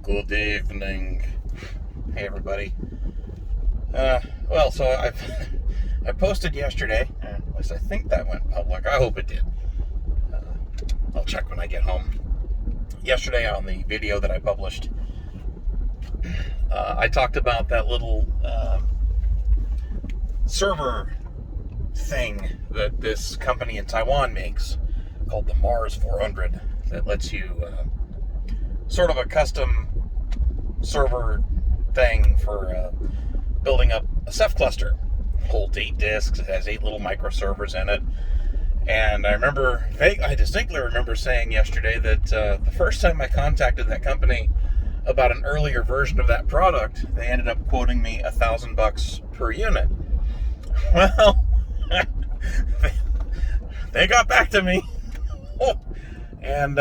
Good evening. Hey everybody. So I posted yesterday, at least I think that went public. I hope it did. I'll check when I get home. Yesterday on the video that I published, I talked about that little server thing that this company in Taiwan makes called the Mars 400 that lets you sort of a custom server thing for building up a Ceph cluster. It holds 8 disks. It has 8 little microservers in it. And I distinctly remember saying yesterday that the first time I contacted that company about an earlier version of that product, they ended up quoting me $1,000 per unit. Well, they got back to me. And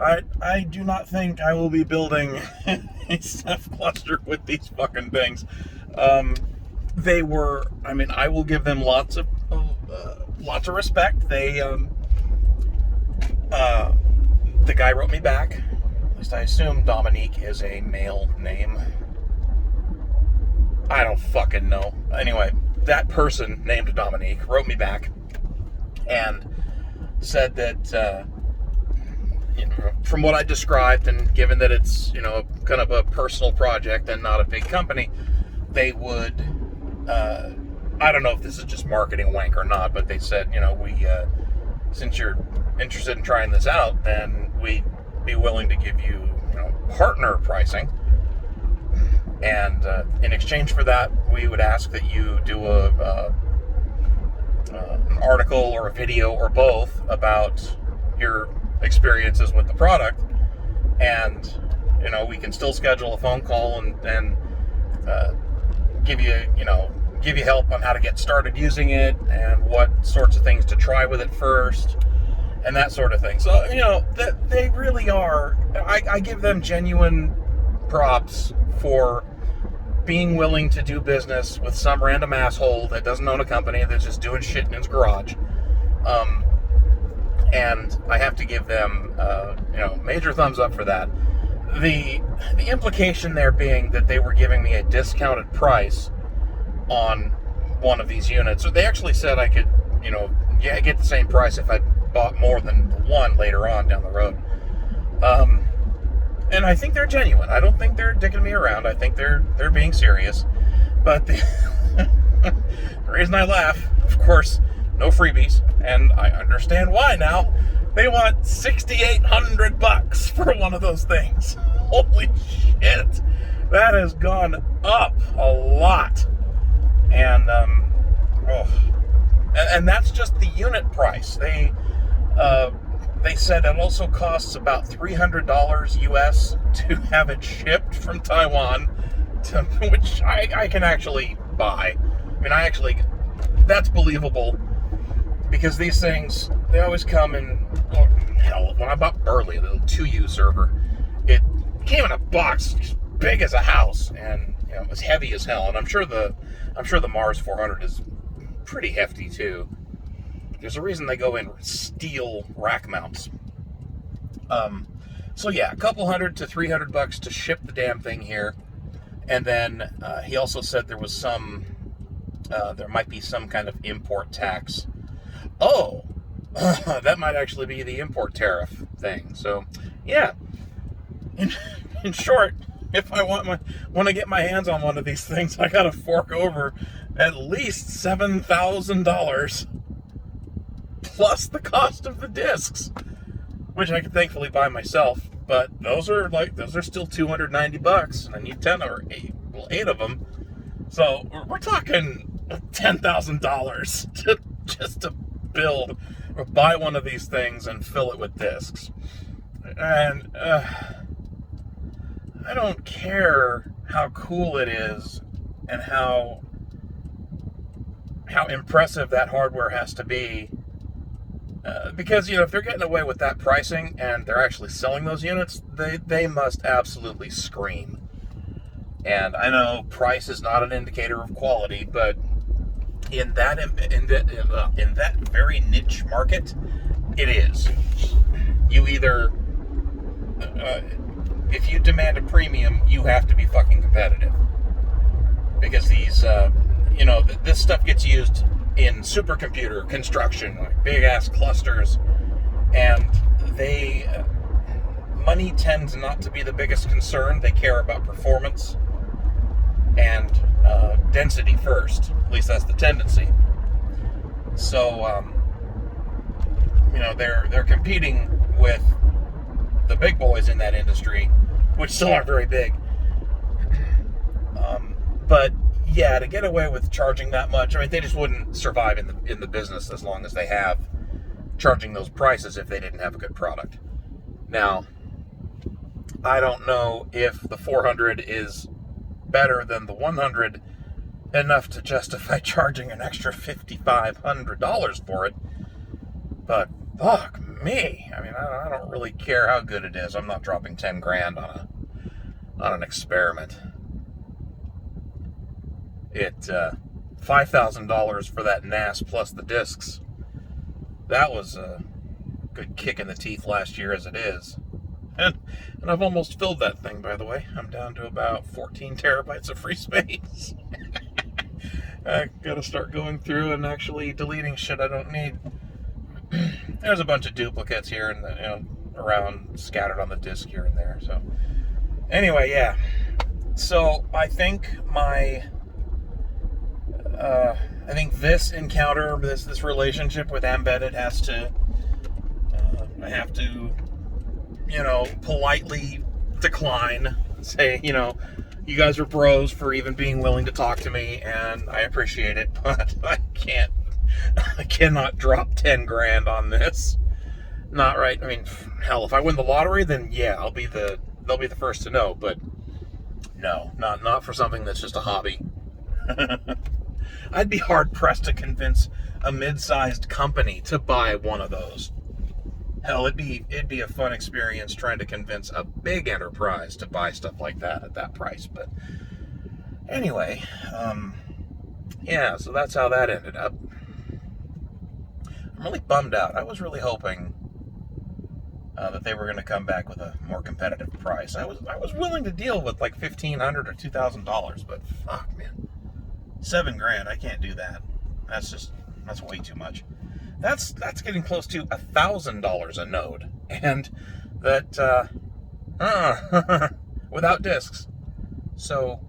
I do not think I will be building a Ceph cluster with these fucking things. I will give them lots of respect. The guy wrote me back. At least I assume Dominique is a male name. I don't fucking know. Anyway, that person named Dominique wrote me back and said that from what I described, and given that it's kind of a personal project and not a big company, they would I don't know if this is just marketing wank or not, but they said, since you're interested in trying this out, then we'd be willing to give you, partner pricing. And in exchange for that, we would ask that you do an article or a video or both about your experiences with the product. And, we can still schedule a phone call and give you help on how to get started using it and what sorts of things to try with it first and that sort of thing. So, they really are, I give them genuine props for being willing to do business with some random asshole that doesn't own a company that's just doing shit in his garage. And I have to give them, major thumbs up for that. The implication there being that they were giving me a discounted price on one of these units. So they actually said I could, get the same price if I bought more than one later on down the road. And I think they're genuine. I don't think they're dicking me around. I think they're being serious. But the reason I laugh, of course, no freebies, and I understand why now. They want $6,800 for one of those things. Holy shit. That has gone up a lot. And and that's just the unit price. They said it also costs about $300 US to have it shipped from Taiwan, which I can actually buy. That's believable, because these things, they always come in, when I bought Burley, the 2U server, it came in a box as big as a house, and it was heavy as hell. And I'm sure the Mars 400 is pretty hefty too. There's a reason they go in steel rack mounts. So yeah, a couple $100 to $300 to ship the damn thing here. And then he also said there was there might be some kind of import tax. Oh, that might actually be the import tariff thing. So yeah, in short, if I want to get my hands on one of these things, I gotta fork over at least $7,000 plus the cost of the discs, which I can thankfully buy myself. But those are still $290, and I need 10 or 8 of them. So we're talking $10,000 just to build or buy one of these things and fill it with discs. And I don't care how cool it is and how impressive that hardware has to be, because if they're getting away with that pricing and they're actually selling those units, they must absolutely scream. And I know price is not an indicator of quality, but in that very niche market, it is. You either if you demand a premium, you have to be fucking competitive. Because these, this stuff gets used in supercomputer construction, like big-ass clusters, and money tends not to be the biggest concern. They care about performance and density first. At least that's the tendency. So, they're competing with the big boys in that industry, which still aren't very big. But yeah, to get away with charging that much, I mean, they just wouldn't survive in the business as long as they have, charging those prices if they didn't have a good product. Now, I don't know if the 400 is better than the 100 enough to justify charging an extra $5,500 for it, but fuck me. I mean, I don't really care how good it is. I'm not dropping 10 grand on an experiment. $5,000 for that NAS plus the discs. That was a good kick in the teeth last year as it is. And I've almost filled that thing, by the way. I'm down to about 14 terabytes of free space. I gotta start going through and actually deleting shit I don't need. There's a bunch of duplicates here and around, scattered on the disk here and there. So anyway, yeah. So I think this encounter, this relationship with Embedded has to, I have to, politely decline. Say, you guys are bros for even being willing to talk to me, and I appreciate it, but I cannot drop 10 grand on this. Not right. I mean, hell, if I win the lottery, then yeah, they'll be the first to know, but no, not for something that's just a hobby. I'd be hard pressed to convince a mid-sized company to buy one of those. Hell, it'd be a fun experience trying to convince a big enterprise to buy stuff like that at that price. But anyway, yeah, so that's how that ended up. I'm really bummed out. I was really hoping that they were going to come back with a more competitive price. I was willing to deal with like $1,500 or $2,000, but fuck, man, 7 grand. I can't do that. That's way too much. That's getting close to $1,000 a node, and that without disks. So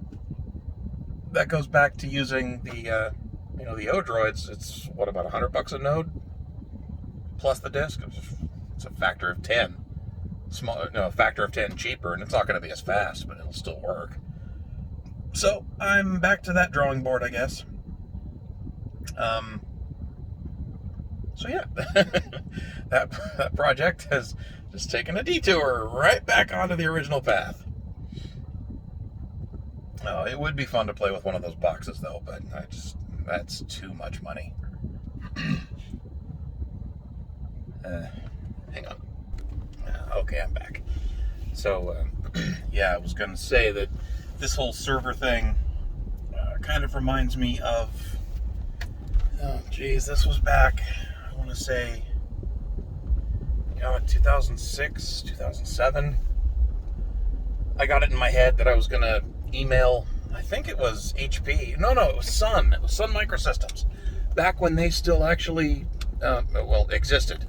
that goes back to using the the Odroids. It's what, about $100 a node plus the disk. It's a factor of 10, a factor of 10 cheaper, and it's not going to be as fast, but it'll still work. So I'm back to that drawing board, I guess. So yeah, that project has just taken a detour right back onto the original path. Oh, it would be fun to play with one of those boxes though, but that's too much money. Hang on. Okay, I'm back. So, yeah, I was going to say that this whole server thing kind of reminds me of, this was back, I want to say, in 2006, 2007. I got it in my head that I was going to email, I think it was HP. No, it was Sun. It was Sun Microsystems. Back when they still actually, existed.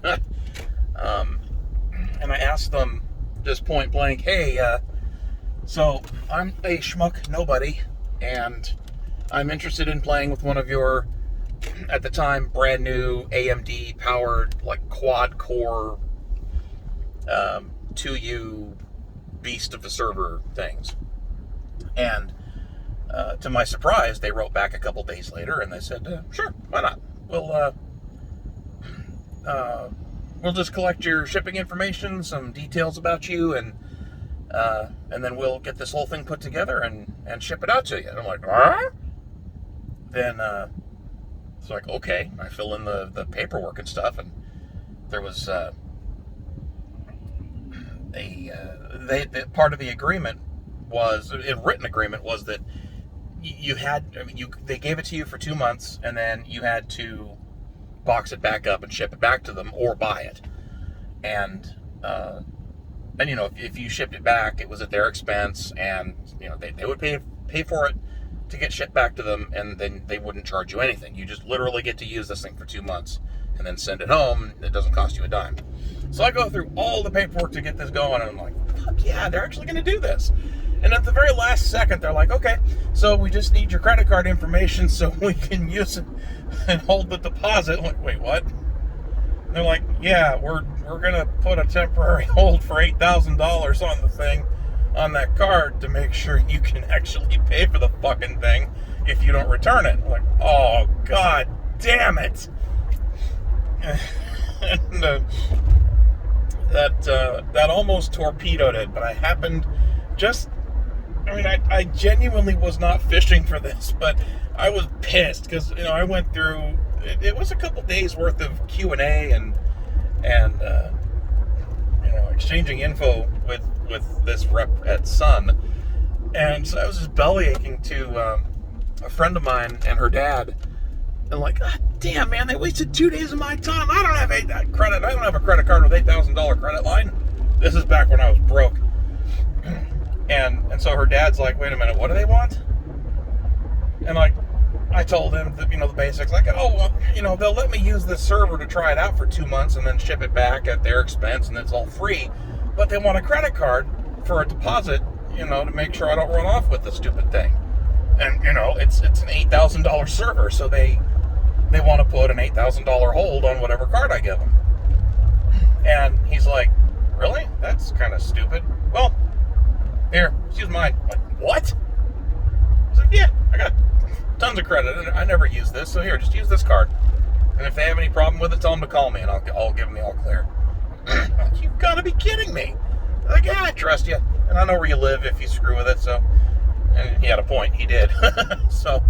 And I asked them just point blank, hey, so I'm a schmuck nobody, and I'm interested in playing with one of your, at the time, brand new AMD powered, like quad core 2U beast of the server things. And to my surprise, they wrote back a couple days later and they said, sure, why not? We'll just collect your shipping information, some details about you, and then we'll get this whole thing put together and ship it out to you. And I'm like, huh? Then it's like, okay. I fill in the paperwork and stuff, and there was part of the agreement was, a written agreement was that they gave it to you for 2 months, and then you had to box it back up and ship it back to them or buy it. And And, if you shipped it back, it was at their expense, and, they would pay for it to get shipped back to them, and then they wouldn't charge you anything. You just literally get to use this thing for 2 months and then send it home. It doesn't cost you a dime. So I go through all the paperwork to get this going, and I'm like, fuck yeah, they're actually going to do this. And at the very last second, they're like, okay, so we just need your credit card information so we can use it and hold the deposit. I'm like, wait, what? And they're like, yeah, we're going to put a temporary hold for $8,000 on the thing, on that card, to make sure you can actually pay for the fucking thing if you don't return it. I'm like, oh, god damn it. And that almost torpedoed it, but I happened I genuinely was not fishing for this, but I was pissed because, I went through, it was a couple days worth of Q&A and exchanging info with this rep at Sun. And so I was just belly aching to a friend of mine and her dad, and like, God damn, man, they wasted 2 days of my time. I don't have credit. I don't have a credit card with $8,000 credit line. This is back when I was broke. And so her dad's like, wait a minute, what do they want? And like, I told him that, the basics, like, oh, well, they'll let me use this server to try it out for 2 months and then ship it back at their expense, and it's all free. But they want a credit card for a deposit, to make sure I don't run off with the stupid thing. And, it's an $8,000 server, so they want to put an $8,000 hold on whatever card I give them. And he's like, really? That's kind of stupid. Well, here, use mine. I'm like, what? I was like, yeah, I got tons of credit. I never use this, so here, just use this card. And if they have any problem with it, tell them to call me, and I'll give them the all clear. Like, you've got to be kidding me. Like, yeah, I trust you, and I know where you live if you screw with it, so. And he had a point. He did. So,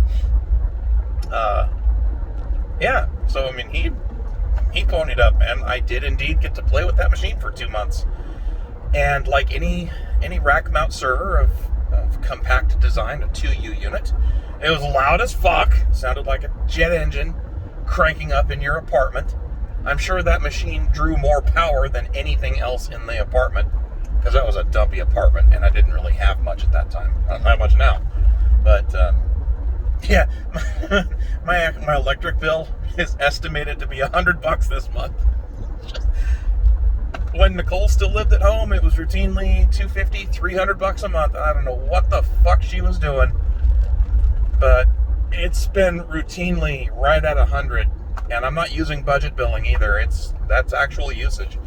yeah. So, he ponied up, and I did indeed get to play with that machine for 2 months. And like any rack mount server of compact design, a 2U unit, it was loud as fuck. Sounded like a jet engine cranking up in your apartment. I'm sure that machine drew more power than anything else in the apartment, because that was a dumpy apartment, and I didn't really have much at that time. I don't have much now. But, yeah, my electric bill is estimated to be $100 this month. When Nicole still lived at home, it was routinely $250, $300 a month. I don't know what the fuck she was doing, but it's been routinely right at 100, and I'm not using budget billing either. That's actual usage.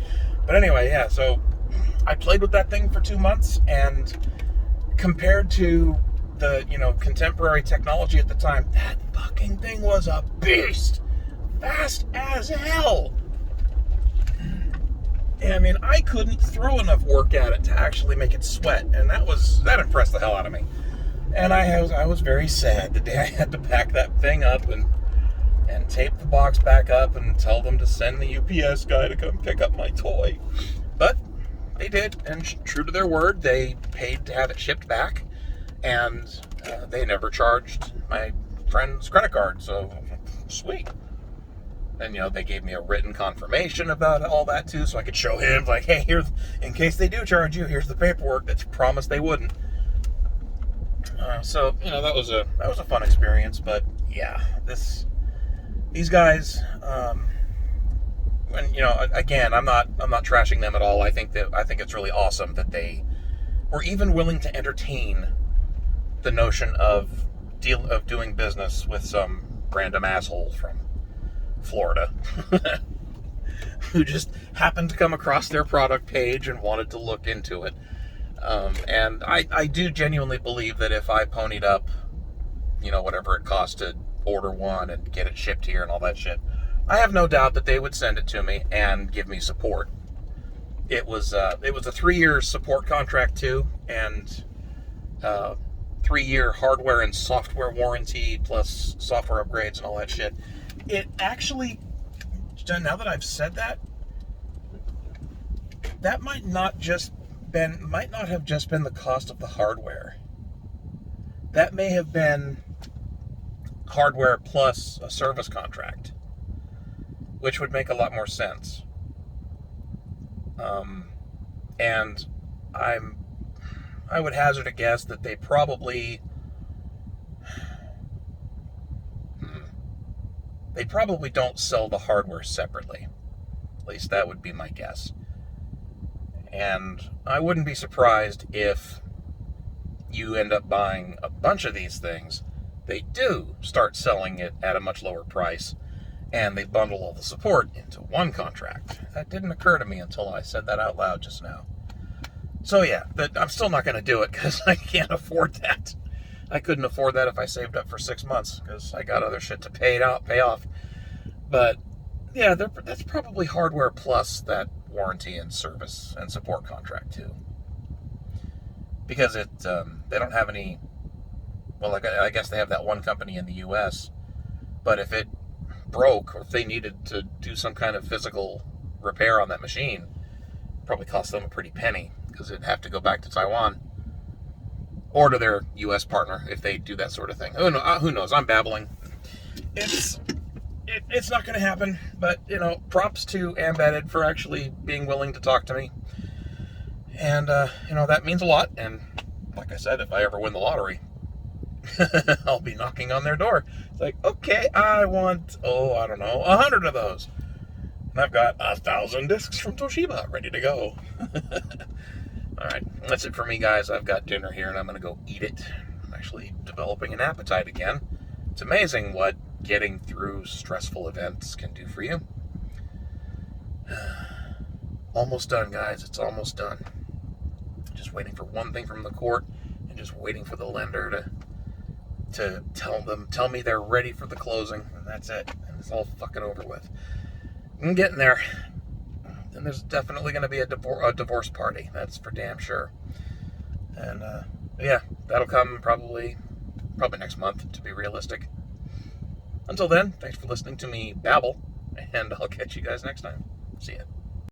But anyway, yeah, so I played with that thing for 2 months, and compared to the, contemporary technology at the time, that fucking thing was a beast. Fast as hell. And I couldn't throw enough work at it to actually make it sweat, and that impressed the hell out of me. And I was very sad the day I had to pack that thing up and tape the box back up and tell them to send the UPS guy to come pick up my toy. But they did, and true to their word, they paid to have it shipped back, and they never charged my friend's credit card, so sweet. And, they gave me a written confirmation about all that, too, so I could show him, like, hey, here's, in case they do charge you, here's the paperwork that you promised they wouldn't. So, that was a fun experience, but, yeah, these guys, and, again, I'm not trashing them at all. I think it's really awesome that they were even willing to entertain the notion of doing business with some random assholes from Florida who just happened to come across their product page and wanted to look into it. And I do genuinely believe that if I ponied up, whatever it cost to order one and get it shipped here and all that shit, I have no doubt that they would send it to me and give me support. It was a 3-year support contract too, and 3-year hardware and software warranty plus software upgrades and all that shit. It actually, now that I've said that, that might not have just been the cost of the hardware. That may have been hardware plus a service contract, which would make a lot more sense. And I would hazard a guess that they probably don't sell the hardware separately. At least that would be my guess. And I wouldn't be surprised if you end up buying a bunch of these things. They do start selling it at a much lower price, and they bundle all the support into one contract. That didn't occur to me until I said that out loud just now. So yeah, I'm still not going to do it because I can't afford that. I couldn't afford that if I saved up for 6 months because I got other shit to pay off. But yeah, that's probably hardware plus that warranty and service and support contract too. Because they don't have any. Well, I guess they have that one company in the U.S. But if it broke or if they needed to do some kind of physical repair on that machine, it probably cost them a pretty penny because it'd have to go back to Taiwan or to their U.S. partner if they do that sort of thing. Who knows? I'm babbling. It's not going to happen, but, props to Embedded for actually being willing to talk to me. And, that means a lot. And like I said, if I ever win the lottery, I'll be knocking on their door. It's like, okay, I want, 100 of those. And I've got 1,000 discs from Toshiba ready to go. All right, that's it for me, guys. I've got dinner here, and I'm going to go eat it. I'm actually developing an appetite again. It's amazing what getting through stressful events can do for you. Almost done, guys. It's almost done. Just waiting for one thing from the court and just waiting for the lender to tell me they're ready for the closing, and that's it. And it's all fucking over with. I'm getting there. And there's definitely going to be a divorce party. That's for damn sure. And yeah, that'll come probably next month, to be realistic. Until then, thanks for listening to me babble, and I'll catch you guys next time. See ya.